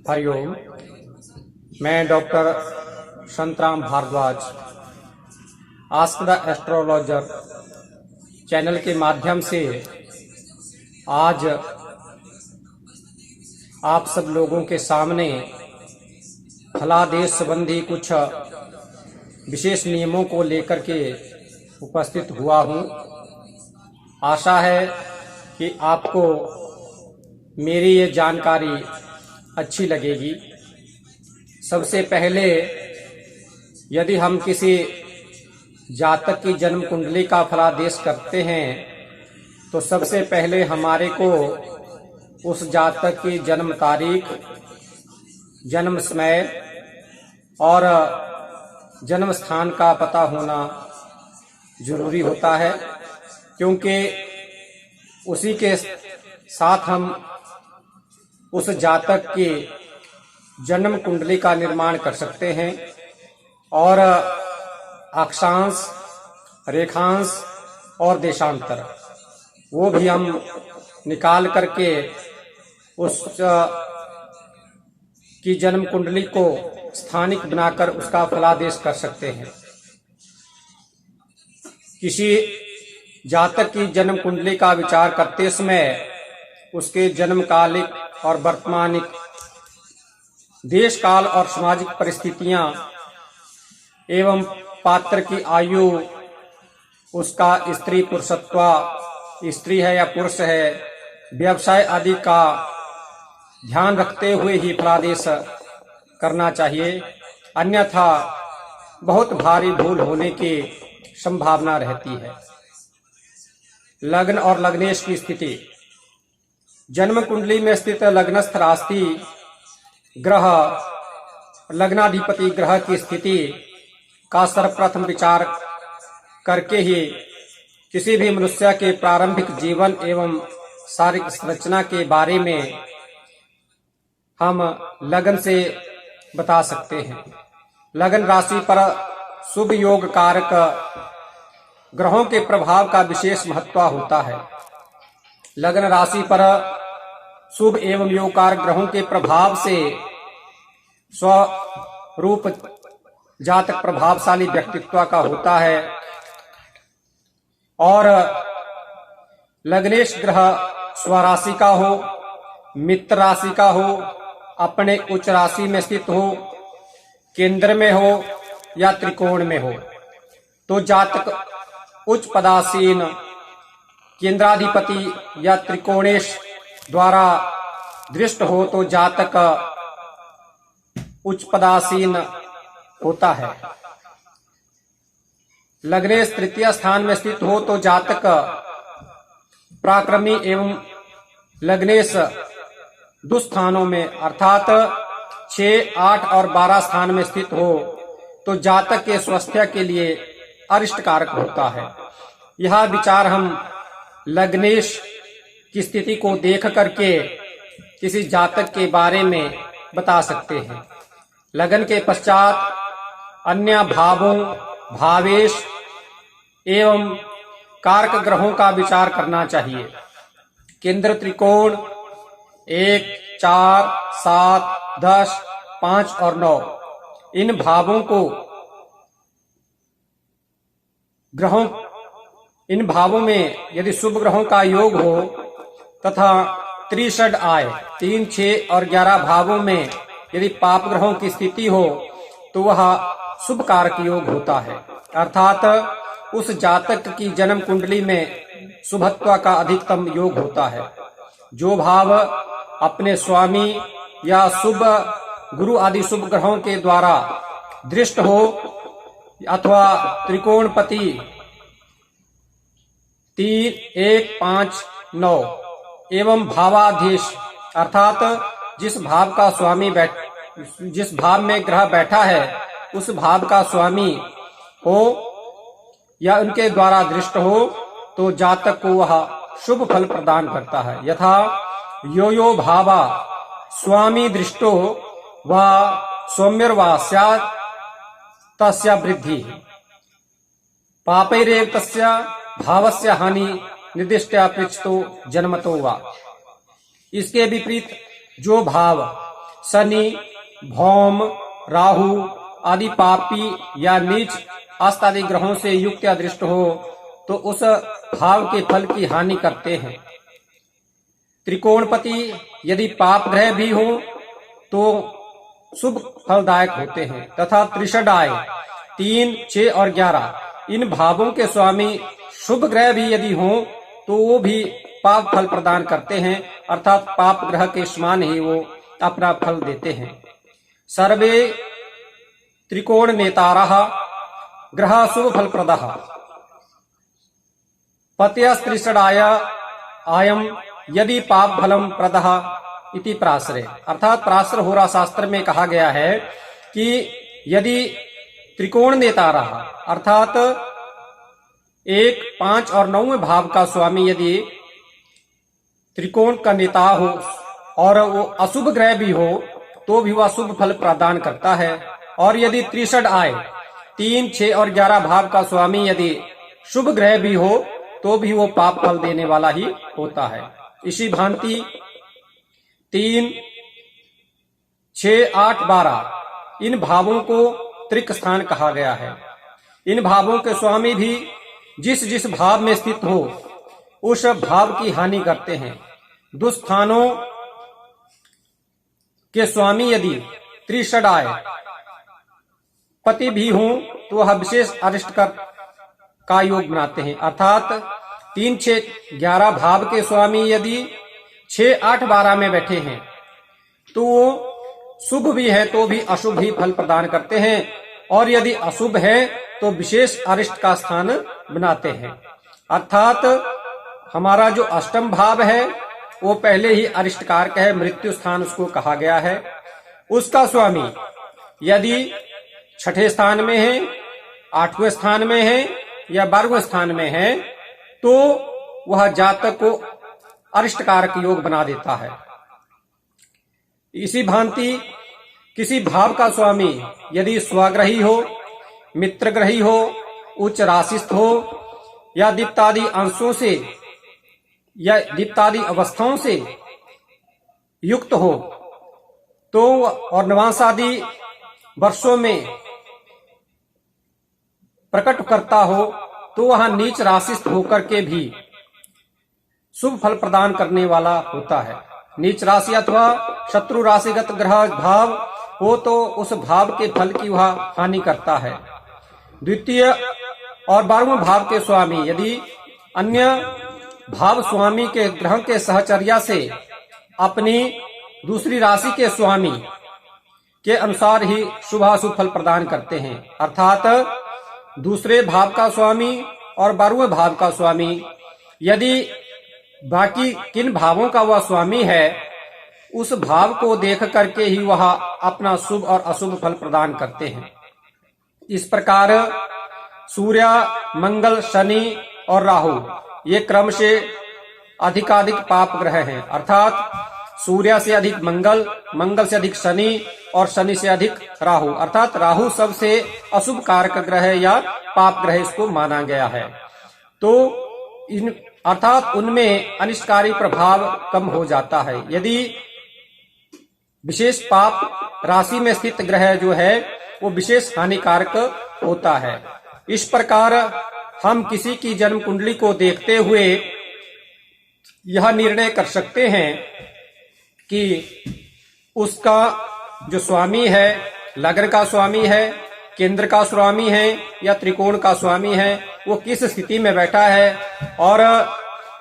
हरिओम। मैं doctor Santram Bharadwaj ask the astrologer channel के माध्यम से आज आप सब लोगों के सामने फलादेश संबंधी कुछ विशेष नियमों को लेकर के उपस्थित हुआ हूँ। आशा है कि आपको मेरी ये जानकारी अच्छी लगेगी। सबसे पहले यदि हम किसी जातक की जन्म कुंडली का फलादेश करते हैं तो सबसे पहले हमारे को उस जातक की जन्म तारीख, जन्म समय और जन्म स्थान का पता होना जरूरी होता है, क्योंकि उसी के साथ हम उस जातक की जन्म कुंडली का निर्माण कर सकते हैं और अक्षांश, रेखांश और देशांतर वो भी हम निकाल करके उस की जन्म कुंडली को स्थानिक बनाकर उसका फलादेश कर सकते हैं। किसी जातक की जन्म कुंडली का विचार करते समय उसके जन्मकालिक और वर्तमानिक देश काल और सामाजिक परिस्थितियां एवं पात्र की आयु, उसका स्त्री पुरुषत्व, स्त्री है या पुरुष है, व्यवसाय आदि का ध्यान रखते हुए ही फलादेश करना चाहिए, अन्यथा बहुत भारी भूल होने की संभावना रहती है। लग्न और लग्नेश की स्थिति। जन्म कुंडली में स्थित लग्नस्थ राशि ग्रह, लग्नाधिपति ग्रह की स्थिति का सर्वप्रथम विचार करके ही किसी भी मनुष्य के प्रारंभिक जीवन एवं शारीरिक संरचना के बारे में हम लग्न से बता सकते हैं। लग्न राशि पर शुभ योग कारक ग्रहों के प्रभाव का विशेष महत्व होता है। लग्न राशि पर शुभ एवं योगकार ग्रहों के प्रभाव से स्वरूप जातक प्रभावशाली व्यक्तित्व का होता है और लग्नेश ग्रह स्वराशि का हो, मित्र राशि का हो, अपने उच्च राशि में स्थित हो, केंद्र में हो या त्रिकोण में हो तो जातक उच्च पदासीन केंद्राधिपति या त्रिकोणेश द्वारा दृष्ट हो तो जातक उच्च पदासीन होता है। लग्नेश तृतीय स्थान में स्थित हो तो जातक पराक्रमी एवं लग्नेश दुस्थानों में अर्थात 6, 8 और 12 स्थान में स्थित हो तो जातक के स्वास्थ्य के लिए अरिष्ट कारक होता है। यह विचार हम लग्नेश की स्थिति को देख करके किसी जातक के बारे में बता सकते हैं। लगन के पश्चात अन्य भावों, भावेश एवं कारक ग्रहों का विचार करना चाहिए। केंद्र त्रिकोण 1, 4, 7, 10, 5 और 9 इन भावों को ग्रहों, इन भावों में यदि शुभ ग्रहों का योग हो तथा त्रिषड आए 3, 6 और 11 भावों में यदि पाप ग्रहों की स्थिति हो तो वह शुभ कारक योग होता है, अर्थात उस जातक की जन्म कुंडली में शुभत्व का अधिकतम योग होता है। जो भाव अपने स्वामी या शुभ गुरु आदि शुभ ग्रहों के द्वारा दृष्ट हो अथवा त्रिकोणपति 3, 1, 5, 9 एवं भावाधीश अर्थात जिस भाव में ग्रह बैठा है उस भाव का स्वामी हो या उनके द्वारा दृष्ट हो तो जातक को वह शुभ फल प्रदान करता है। यथा यो यो भावा स्वामी दृष्टो व सौम्यर्वा स्यात् तस्य वृद्धि पापैरेव तस्य भावस्य हानि निर्दिष्ट पृच्छतो जन्मतो वा। इसके विपरीत जो भाव शनि, भौम, राहु आदि पापी या नीच अस्त आदि ग्रहों से युक्त या दृष्ट हो तो उस भाव के फल की हानि करते हैं। त्रिकोणपति यदि पाप ग्रह भी हो तो शुभ फलदायक होते हैं तथा त्रिषडाय 3, 6 और 11 इन भावों के स्वामी शुभ ग्रह भी यदि हो तो वो भी पाप फल प्रदान करते हैं, अर्थात पाप ग्रह के समान ही वो अपना फल देते हैं। सर्वे त्रिकोण नेतारः ग्रह शुभ फल प्रदः पत्यस्त्रिषडाय आयम यदि पाप फलम प्रदः इति प्रासरे, अर्थात प्रासर होरा शास्त्र में कहा गया है कि यदि त्रिकोण नेतारः अर्थात 1, 5 और 9वें भाव का स्वामी यदि त्रिकोण का नेता हो और वो अशुभ ग्रह भी हो तो भी वह शुभ फल प्रदान करता है। और यदि त्रिषड आए 3, 6 और 11 भाव का स्वामी यदि शुभ ग्रह भी हो तो भी वो पाप फल देने वाला ही होता है। इसी भांति 3, 6, 8, 12 इन भावों को त्रिक स्थान कहा गया है। इन भावों के स्वामी भी जिस जिस भाव में स्थित हो उस भाव की हानि करते हैं। दुस्थानों के स्वामी यदि त्रिषडाय पति भी हो तो वह विशेष अरिष्ट का योग बनाते हैं, अर्थात 3, 6, 11 भाव के स्वामी यदि 6, 8, 12 में बैठे हैं तो शुभ भी है तो भी अशुभ ही फल प्रदान करते हैं, और यदि अशुभ है तो विशेष अरिष्ट का स्थान बनाते हैं। अर्थात हमारा जो अष्टम भाव है वो पहले ही अरिष्ट कारक है, मृत्यु स्थान उसको कहा गया है। उसका स्वामी यदि 6ठे स्थान में है, 8वें स्थान में है या 12वें स्थान में है तो वह जातक को अरिष्ट कारक योग बना देता है। इसी भांति किसी भाव का स्वामी यदि स्वग्रही हो, मित्रग्रही हो, उच्च राशिस्थ हो या दीप्तादि अंशों से या दीप्तादि अवस्थाओं से युक्त हो तो और नवांशादि वर्षों में प्रकट करता हो तो वह नीच राशिस्थ होकर के भी शुभ फल प्रदान करने वाला होता है। नीच राशि अथवा शत्रु राशिगत ग्रह भाव हो तो उस भाव के फल की वह हानि करता है। द्वितीय और 12वें भाव के स्वामी यदि अन्य भाव स्वामी के ग्रह के सहचर्या से अपनी दूसरी राशि के स्वामी के अनुसार ही शुभाशुभ फल प्रदान करते हैं, अर्थात दूसरे भाव का स्वामी और 12वें भाव का स्वामी यदि बाकी किन भावों का वह स्वामी है उस भाव को देख करके ही वह अपना शुभ और अशुभ फल प्रदान करते हैं। इस प्रकार सूर्य, मंगल, शनि और राहु ये क्रम से अधिकाधिक पाप ग्रह हैं, अर्थात सूर्य से अधिक मंगल, मंगल से अधिक शनि और शनि से अधिक राहु, अर्थात राहु सबसे अशुभ कारक ग्रह या पाप ग्रह इसको माना गया है। तो इन अर्थात उनमें अनिष्टकारी प्रभाव कम हो जाता है यदि विशेष पाप राशि में स्थित ग्रह जो है वो विशेष हानिकारक होता है। इस प्रकार हम किसी की जन्म कुंडली को देखते हुए यह निर्णय कर सकते हैं कि उसका जो स्वामी है, लग्न का स्वामी है, केंद्र का स्वामी है या त्रिकोण का स्वामी है, वो किस स्थिति में बैठा है और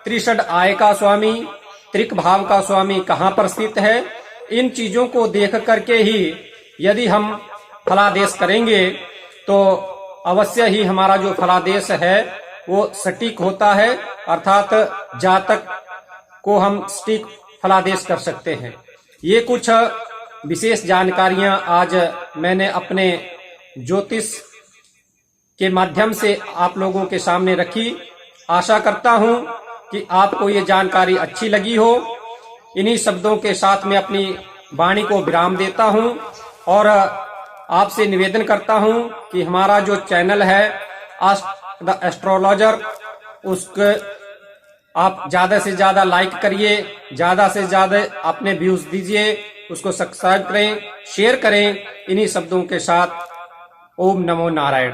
त्रिषड आय का स्वामी, त्रिक भाव का स्वामी कहाँ पर स्थित है। इन चीजों को देख करके ही यदि हम फलादेश करेंगे तो अवश्य ही हमारा जो फलादेश है वो सटीक होता है, अर्थात जातक को हम सटीक फलादेश कर सकते हैं। ये कुछ विशेष जानकारियां आज मैंने अपने ज्योतिष के माध्यम से आप लोगों के सामने रखी। आशा करता हूं कि आपको ये जानकारी अच्छी लगी हो। इन्हीं शब्दों के साथ मैं अपनी वाणी को विराम देता हूं और आपसे निवेदन करता हूं कि हमारा जो चैनल है आस्क द एस्ट्रोलॉजर, उसके आप ज्यादा से ज्यादा लाइक करिए, ज्यादा से ज्यादा अपने व्यूज दीजिए, उसको सब्सक्राइब करें, शेयर करें। इन्हीं शब्दों के साथ ओम नमो नारायण।